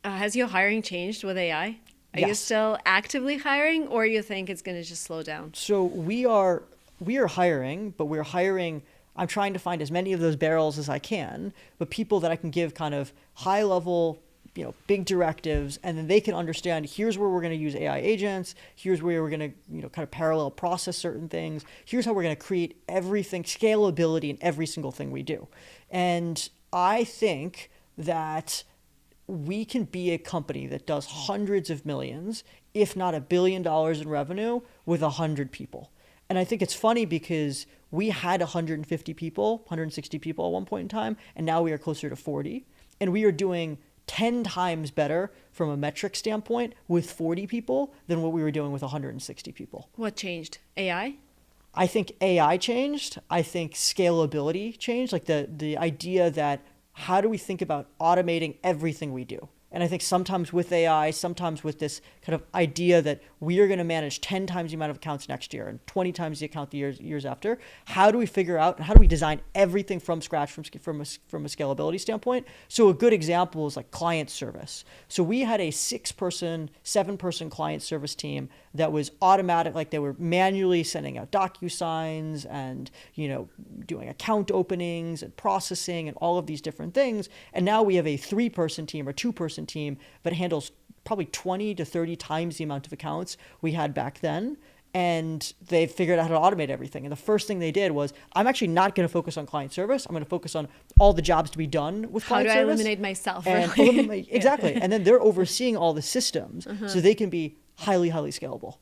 Has your hiring changed with AI? Are you Yes. still actively hiring, or you think it's going to just slow down? So we are hiring, but we're hiring. I'm trying to find as many of those barrels as I can, but people that I can give kind of high level, big directives, and then they can understand. Here's where we're going to use AI agents. Here's where we're going to, kind of parallel process certain things. Here's how we're going to create everything, scalability in every single thing we do. And I think that we can be a company that does hundreds of millions, if not $1 billion in revenue with 100 people. And I think it's funny because we had 150 people, 160 people at one point in time, and now we are closer to 40. And we are doing 10 times better from a metric standpoint with 40 people than what we were doing with 160 people. What changed? AI? I think AI changed. I think scalability changed. Like the idea that how do we think about automating everything we do? And I think sometimes with AI, sometimes with this kind of idea that we are going to manage 10 times the amount of accounts next year and 20 times the account the years after, how do we figure out and how do we design everything from scratch from a scalability standpoint? So a good example is like client service. So we had a 6-person, 7-person client service team that was automatic, like they were manually sending out DocuSigns and, doing account openings and processing and all of these different things. And now we have a 3-person team or 2-person team that handles probably 20 to 30 times the amount of accounts we had back then. And they figured out how to automate everything. And the first thing they did was, I'm actually not going to focus on client service. I'm going to focus on all the jobs to be done with How do client I service. eliminate myself? And Really? exactly. And then they're overseeing all the systems so they can be highly, highly scalable.